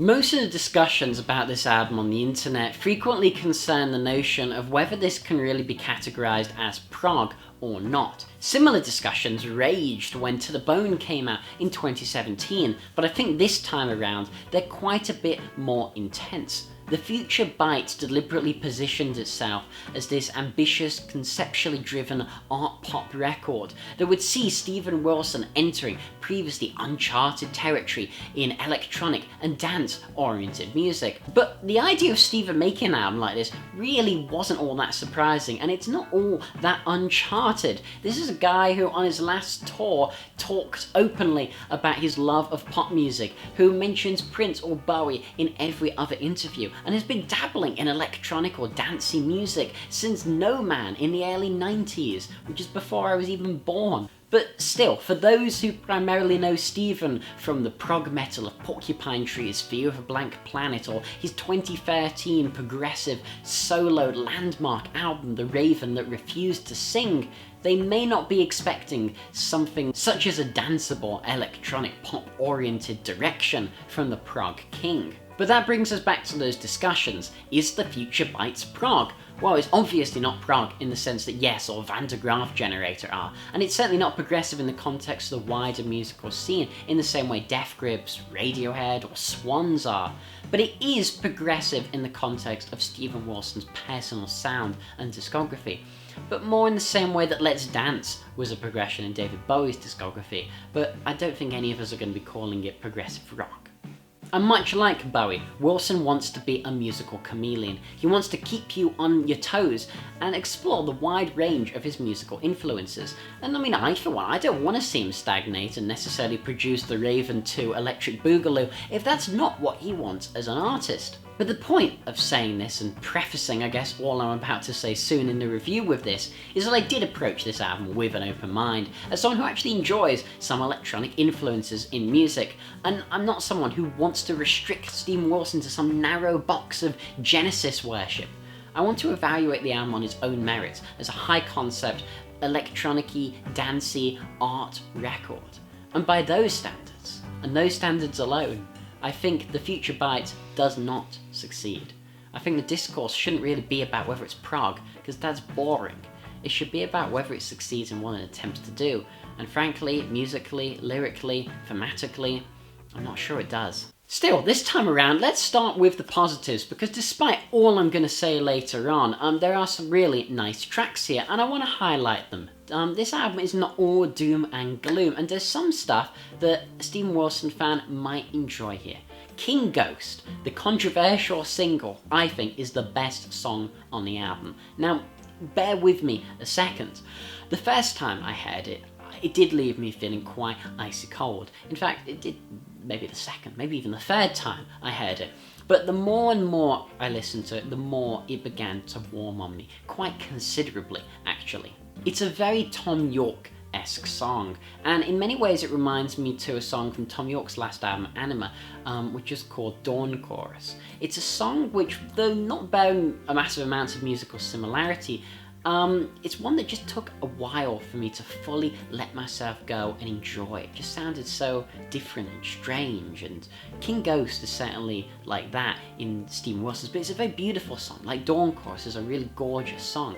Most of the discussions about this album on the internet frequently concern the notion of whether this can really be categorized as prog or not. Similar discussions raged when To The Bone came out in 2017, but I think this time around they're quite a bit more intense. The Future Bites deliberately positioned itself as this ambitious, conceptually driven art pop record that would see Steven Wilson entering previously uncharted territory in electronic and dance-oriented music. But the idea of Steven making an album like this really wasn't all that surprising, and it's not all that uncharted. This is a guy who on his last tour talked openly about his love of pop music, who mentions Prince or Bowie in every other interview, and has been dabbling in electronic or dancey music since No Man in the early 90s, which is before I was even born. But still, for those who primarily know Steven from the prog metal of Porcupine Tree's View of a Blank Planet, or his 2013 progressive soloed landmark album The Raven That Refused to Sing, they may not be expecting something such as a danceable electronic pop-oriented direction from the prog king. But that brings us back to those discussions. Is The Future Bites prog? Well, it's obviously not prog in the sense that Yes or Van de Graaff Generator are, and it's certainly not progressive in the context of the wider musical scene in the same way Death Grips, Radiohead or Swans are. But it is progressive in the context of Steven Wilson's personal sound and discography, but more in the same way that Let's Dance was a progression in David Bowie's discography, but I don't think any of us are going to be calling it progressive rock. And much like Bowie, Wilson wants to be a musical chameleon. He wants to keep you on your toes and explore the wide range of his musical influences. And I mean, for one, I don't want to see him stagnate and necessarily produce the Raven 2 Electric Boogaloo if that's not what he wants as an artist. But the point of saying this and prefacing, I guess, all I'm about to say soon in the review with this, is that I did approach this album with an open mind, as someone who actually enjoys some electronic influences in music, and I'm not someone who wants to restrict Steven Wilson to some narrow box of Genesis worship. I want to evaluate the album on its own merits as a high-concept, electronic-y, dancey art record. And by those standards, and those standards alone, I think The Future Bites does not succeed. I think the discourse shouldn't really be about whether it's prog, because that's boring. It should be about whether it succeeds in what it attempts to do, and frankly, musically, lyrically, thematically, I'm not sure it does. Still, this time around, let's start with the positives, because despite all I'm going to say later on, there are some really nice tracks here, and I want to highlight them. This album is not all doom and gloom, and there's some stuff that a Steven Wilson fan might enjoy here. King Ghost, the controversial single, I think is the best song on the album. Now, bear with me a second. The first time I heard it, it did leave me feeling quite icy cold. In fact, it did maybe the second, maybe even the third time I heard it. But the more and more I listened to it, the more it began to warm on me, quite considerably, actually. It's a very Tom York-esque song, and in many ways it reminds me to a song from Tom York's last album, Anima, which is called Dawn Chorus. It's a song which, though not bearing a massive amount of musical similarity, it's one that just took a while for me to fully let myself go and enjoy. It just sounded so different and strange, and King Ghost is certainly like that in Steven Wilson's, but it's a very beautiful song. Like Dawn Chorus is a really gorgeous song.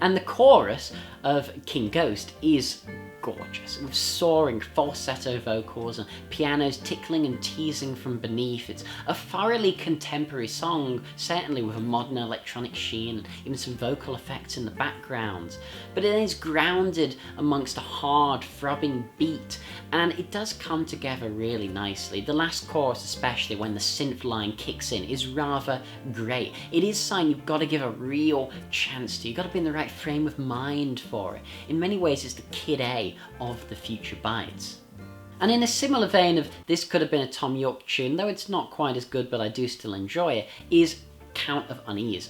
And the chorus of King Ghost is gorgeous, with soaring falsetto vocals and pianos tickling and teasing from beneath. It's a thoroughly contemporary song, certainly with a modern electronic sheen and even some vocal effects in the background. But it is grounded amongst a hard, throbbing beat, and it does come together really nicely. The last chorus, especially when the synth line kicks in, is rather great. It is something you've got to give a real chance to. You've got to be in the right frame of mind for it. In many ways, it's the Kid A of The Future Bites. And in a similar vein of this could have been a Tom York tune, though it's not quite as good but I do still enjoy it, is Count of Unease.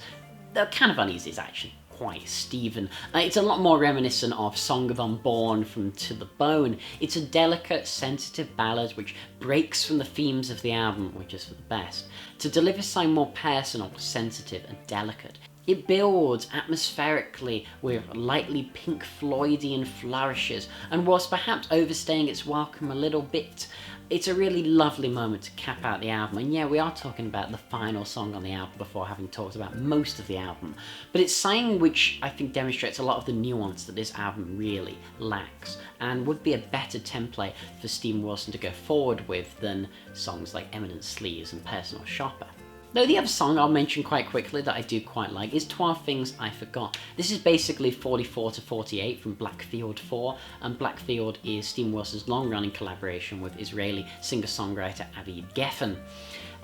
The Count of Unease is actually quite Steven. It's a lot more reminiscent of Song of Unborn from To The Bone. It's a delicate, sensitive ballad which breaks from the themes of the album, which is for the best, to deliver something more personal, sensitive and delicate. It builds atmospherically with lightly Pink Floydian flourishes, and whilst perhaps overstaying its welcome a little bit, it's a really lovely moment to cap out the album. And yeah, we are talking about the final song on the album before having talked about most of the album, but it's something which I think demonstrates a lot of the nuance that this album really lacks, and would be a better template for Steven Wilson to go forward with than songs like Eminent Sleaze and Personal Shopper. Though the other song I'll mention quite quickly that I do quite like is 12 Things I Forgot. This is basically 44 to 48 from Blackfield 4, and Blackfield is Steven Wilson's long-running collaboration with Israeli singer-songwriter Aviv Geffen.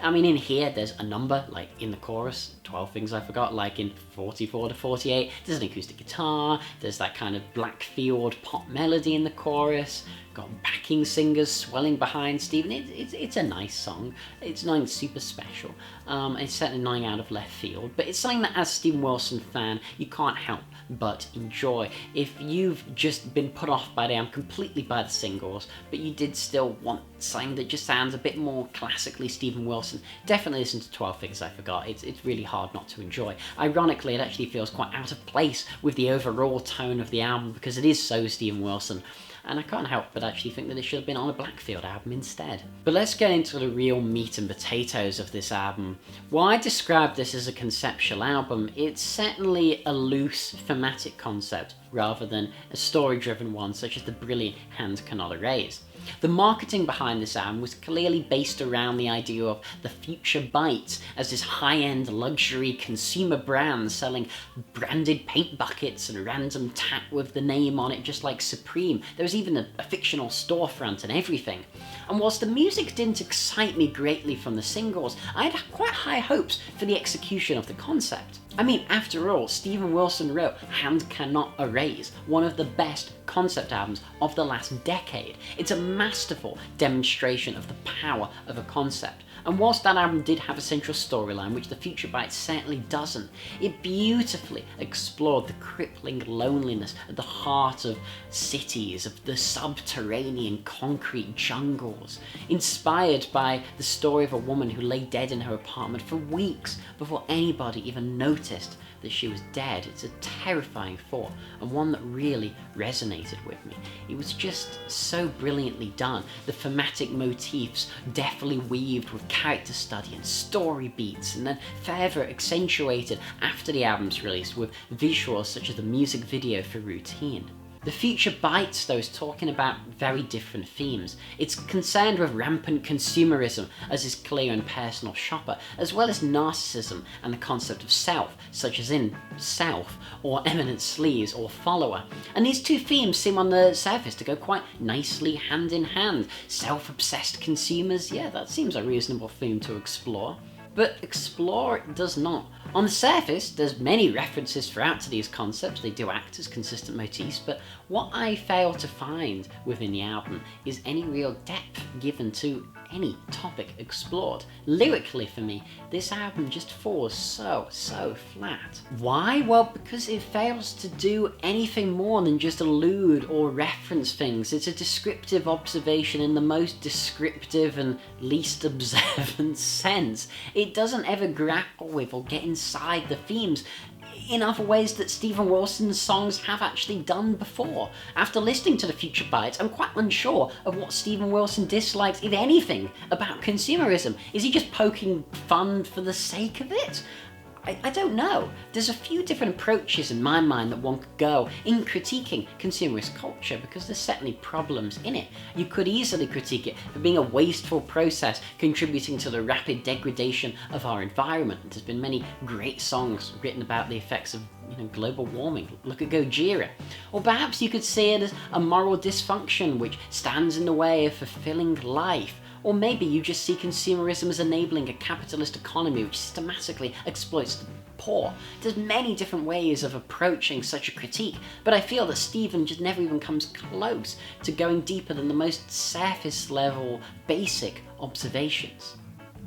I mean, in here there's a number, like in the chorus, 12 Things I Forgot, like in 44 to 48, there's an acoustic guitar, there's that kind of Blackfield pop melody in the chorus, got backing singers swelling behind Steven. It's a nice song. It's nothing super special. It's certainly nothing out of left field, but it's something that as a Steven Wilson fan, you can't help but enjoy. If you've just been put off by the album completely by the singles, but you did still want something that just sounds a bit more classically Steven Wilson, definitely listen to 12 Things I Forgot. It's really hard not to enjoy. Ironically, it actually feels quite out of place with the overall tone of the album because it is so Steven Wilson. And I can't help but actually think that it should have been on a Blackfield album instead. But let's get into the real meat and potatoes of this album. While I describe this as a conceptual album, it's certainly a loose thematic concept rather than a story-driven one such as the brilliant Hand Cannot Erase. The marketing behind this album was clearly based around the idea of the Future Byte as this high-end luxury consumer brand selling branded paint buckets and random tat with the name on it just like Supreme. There was even a fictional storefront and everything. And whilst the music didn't excite me greatly from the singles, I had quite high hopes for the execution of the concept. I mean, after all, Steven Wilson wrote Hand Cannot Erase, one of the best concept albums of the last decade. It's a masterful demonstration of the power of a concept. And whilst that album did have a central storyline, which the Future Byte certainly doesn't, it beautifully explored the crippling loneliness at the heart of cities, of the subterranean concrete jungles, inspired by the story of a woman who lay dead in her apartment for weeks before anybody even noticed that she was dead. It's a terrifying thought, and one that really resonated with me. It was just so brilliantly done. The thematic motifs deftly weaved with character study and story beats, and then further accentuated after the album's release with visuals such as the music video for Routine. The Future Bytes, though, is talking about very different themes. It's concerned with rampant consumerism, as is clear in Personal Shopper, as well as narcissism and the concept of self, such as in Self, or Eminent Sleaze, or Follower. And these two themes seem on the surface to go quite nicely hand in hand. Self-obsessed consumers, yeah, that seems a reasonable theme to explore. But explore it does not. On the surface, there's many references throughout to these concepts, they do act as consistent motifs, but what I fail to find within the album is any real depth given to any topic explored. Lyrically, for me, this album just falls so flat. Why? Well, because it fails to do anything more than just allude or reference things. It's a descriptive observation in the most descriptive and least observant sense. It doesn't ever grapple with or get inside the themes in other ways that Steven Wilson's songs have actually done before. After listening to the Future Bytes, I'm quite unsure of what Steven Wilson dislikes, if anything, about consumerism. Is he just poking fun for the sake of it? I don't know. There's a few different approaches in my mind that one could go in critiquing consumerist culture, because there's certainly problems in it. You could easily critique it for being a wasteful process contributing to the rapid degradation of our environment. There's been many great songs written about the effects of global warming. Look at Gojira. Or perhaps you could see it as a moral dysfunction which stands in the way of fulfilling life. Or maybe you just see consumerism as enabling a capitalist economy which systematically exploits the poor. There's many different ways of approaching such a critique, but I feel that Steven just never even comes close to going deeper than the most surface level, basic observations.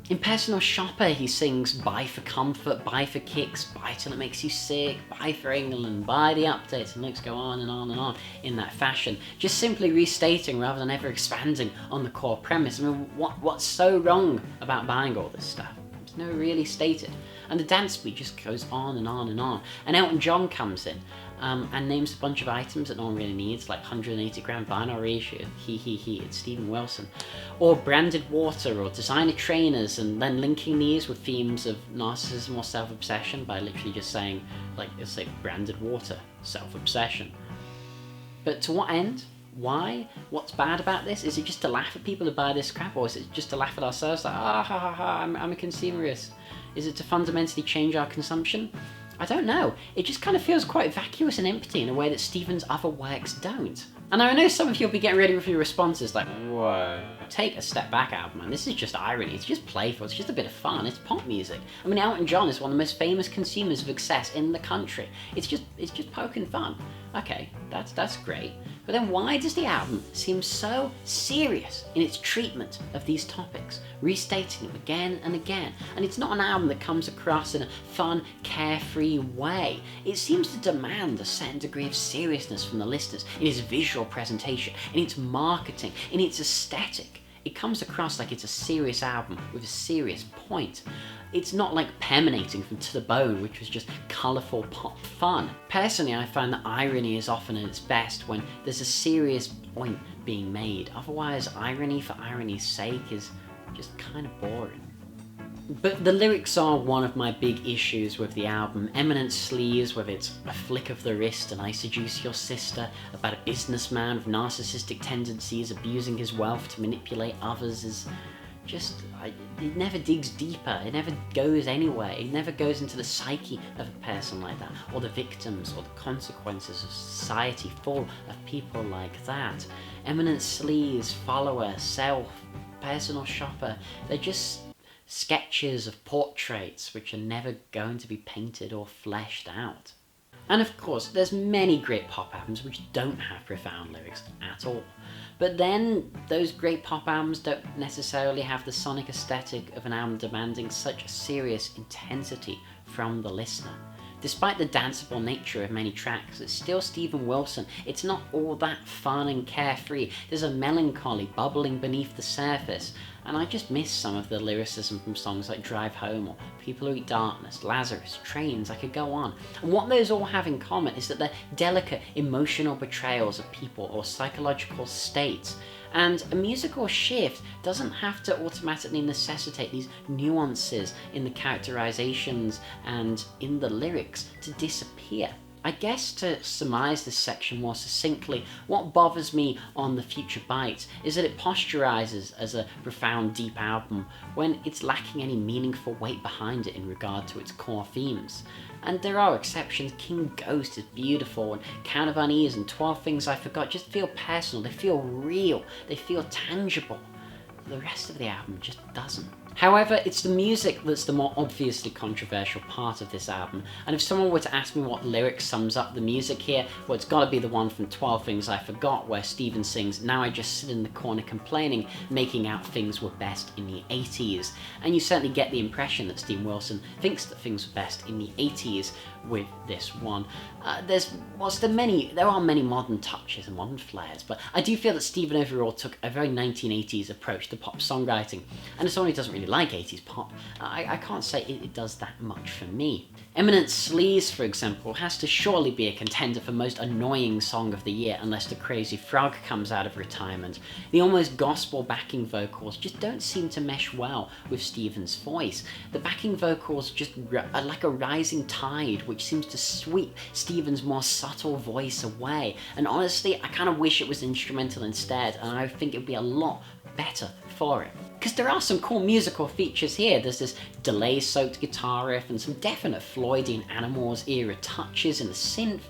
In Personal Shopper, he sings "Buy for comfort, buy for kicks, buy till it makes you sick, buy for England, buy the updates," and let's go on and on and on in that fashion, just simply restating rather than ever expanding on the core premise. I mean, what's so wrong about buying all this stuff? It's never really stated. And the dance beat just goes on and on and on. And Elton John comes in and names a bunch of items that no one really needs, like 180 gram vinyl reissue. It's Steven Wilson. Or branded water, or designer trainers, and then linking these with themes of narcissism or self-obsession by literally just saying, like, it's like branded water, self-obsession. But to what end? Why? What's bad about this? Is it just to laugh at people who buy this crap, or is it just to laugh at ourselves, like, I'm a consumerist? Is it to fundamentally change our consumption? I don't know. It just kind of feels quite vacuous and empty in a way that Stephen's other works don't. And I know some of you will be getting ready with your responses like, whoa, take a step back, Album, this is just irony, it's just playful, it's just a bit of fun, it's pop music. I mean, Elton John is one of the most famous consumers of excess in the country. It's just poking fun. Okay, that's great. But then why does the album seem so serious in its treatment of these topics, restating them again and again? And it's not an album that comes across in a fun, carefree way. It seems to demand a certain degree of seriousness from the listeners in its visual presentation, in its marketing, in its aesthetic. It comes across like it's a serious album with a serious point. It's not like Permeating from To The Bone, which was just colourful pop fun. Personally, I find that irony is often at its best when there's a serious point being made. Otherwise, irony for irony's sake is just kind of boring. But the lyrics are one of my big issues with the album. Eminent Sleaze, with its a flick of the wrist and I seduce your sister, about a businessman with narcissistic tendencies abusing his wealth to manipulate others, is just, it never digs deeper, it never goes anywhere, it never goes into the psyche of a person like that, or the victims, or the consequences of society full of people like that. Eminent Sleaze, follower, self, personal shopper, they're just sketches of portraits which are never going to be painted or fleshed out. And of course, there's many great pop albums which don't have profound lyrics at all. But then, those great pop albums don't necessarily have the sonic aesthetic of an album demanding such serious intensity from the listener. Despite the danceable nature of many tracks, it's still Steven Wilson. It's not all that fun and carefree. There's a melancholy bubbling beneath the surface, and I just miss some of the lyricism from songs like Drive Home or People Who Eat Darkness, Lazarus, Trains, I could go on. And what those all have in common is that they're delicate emotional portrayals of people or psychological states. And a musical shift doesn't have to automatically necessitate these nuances in the characterizations and in the lyrics to disappear. I guess to surmise this section more succinctly, what bothers me on The Future Bites is that it posturizes as a profound, deep album when it's lacking any meaningful weight behind it in regard to its core themes. And there are exceptions. King Ghost is beautiful, and Count of Unease and 12 Things I Forgot just feel personal, they feel real, they feel tangible. The rest of the album just doesn't. However, it's the music that's the more obviously controversial part of this album, and if someone were to ask me what lyric sums up the music here, well, it's gotta be the one from 12 Things I Forgot, where Steven sings, "Now I just sit in the corner complaining, making out things were best in the 80s. And you certainly get the impression that Steven Wilson thinks that things were best in the 80s with this one. There are many modern touches and modern flares, but I do feel that Steven overall took a very 1980s approach to pop songwriting, and as someone who doesn't really like 80s pop, I can't say it does that much for me. Eminent Sleaze, for example, has to surely be a contender for most annoying song of the year unless the Crazy Frog comes out of retirement. The almost gospel backing vocals just don't seem to mesh well with Steven's voice. The backing vocals just are like a rising tide which seems to sweep Steven's more subtle voice away, and honestly I kind of wish it was instrumental instead, and I think it would be a lot better for it. Because there are some cool musical features here. There's this delay-soaked guitar riff and some definite Floydian Animals era touches in the synth,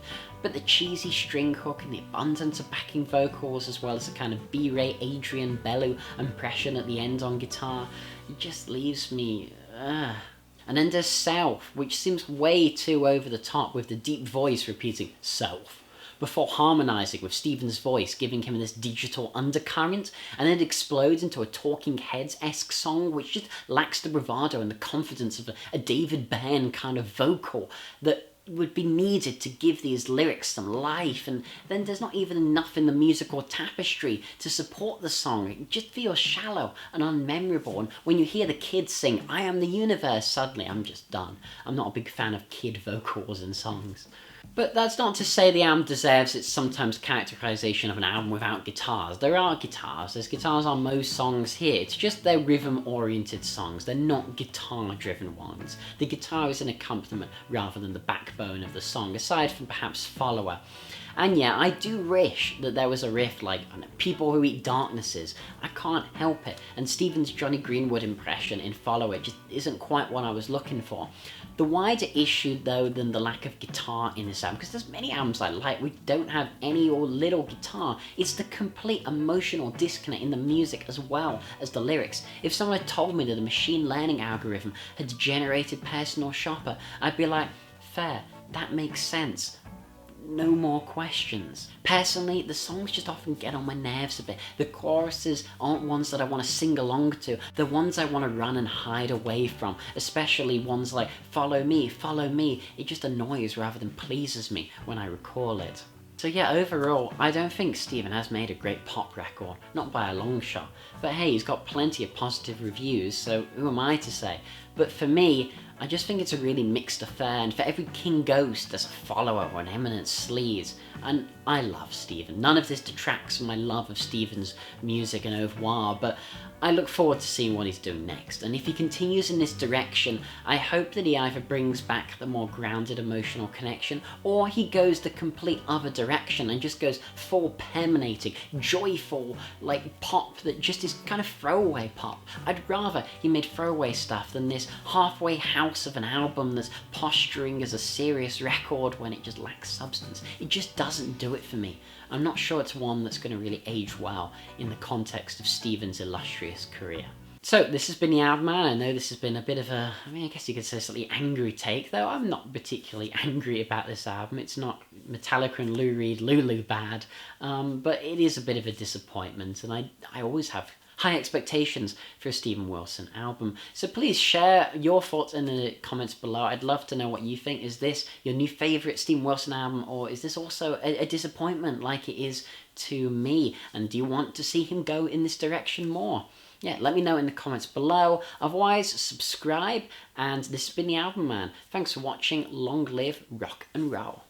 but the cheesy string hook and the abundance of backing vocals, as well as the kind of B-Ray Adrian Bellew impression at the end on guitar, it just leaves me... And then there's Self, which seems way too over the top with the deep voice repeating "self" before harmonizing with Steven's voice, giving him this digital undercurrent, and then it explodes into a Talking Heads-esque song which just lacks the bravado and the confidence of a David Byrne kind of vocal that would be needed to give these lyrics some life, and then there's not even enough in the musical tapestry to support the song. It just feels shallow and unmemorable, and when you hear the kids sing "I Am the Universe," suddenly I'm just done. I'm not a big fan of kid vocals in songs. But that's not to say the album deserves its sometimes characterization of an album without guitars. There are guitars, there's guitars on most songs here, it's just they're rhythm-oriented songs, they're not guitar-driven ones. The guitar is an accompaniment rather than the backbone of the song, aside from perhaps Follower. And yeah, I do wish that there was a riff like "People Who Eat Darknesses." I can't help it, and Stephen's Johnny Greenwood impression in Follower just isn't quite what I was looking for. The wider issue though than the lack of guitar in this album, because there's many albums I like we don't have any or little guitar, it's the complete emotional disconnect in the music as well as the lyrics. If someone had told me that the machine learning algorithm had generated Personal Shopper, I'd be like, fair, that makes sense. No more questions. Personally, the songs just often get on my nerves a bit. The choruses aren't ones that I want to sing along to. They're ones I want to run and hide away from, especially ones like "Follow Me, Follow Me." It just annoys rather than pleases me when I recall it. So yeah, overall, I don't think Stephen has made a great pop record, not by a long shot. But hey, he's got plenty of positive reviews, so who am I to say? But for me, I just think it's a really mixed affair, and for every King Ghost, there's a Follower or an Eminent Sleaze. And I love Stephen. None of this detracts from my love of Stephen's music and au revoir, but I look forward to seeing what he's doing next. And if he continues in this direction, I hope that he either brings back the more grounded emotional connection, or he goes the complete other direction and just goes full permeating, joyful, like pop that just is kind of throwaway pop. I'd rather he made throwaway stuff than this halfway house of an album that's posturing as a serious record when it just lacks substance. It just doesn't do it for me. I'm not sure it's one that's going to really age well in the context of Stephen's illustrious career. So this has been TheAIbumMan. I know this has been a bit of a, I guess you could say a slightly angry take, though I'm not particularly angry about this album. It's not Metallica and Lou Reed Lulu bad, but it is a bit of a disappointment, and I always have high expectations for a Steven Wilson album. So please share your thoughts in the comments below. I'd love to know what you think. Is this your new favourite Steven Wilson album, or is this also a disappointment like it is to me? And do you want to see him go in this direction more? Yeah, let me know in the comments below. Otherwise, subscribe, and this has been TheAIbumMan. Thanks for watching. Long live rock and roll.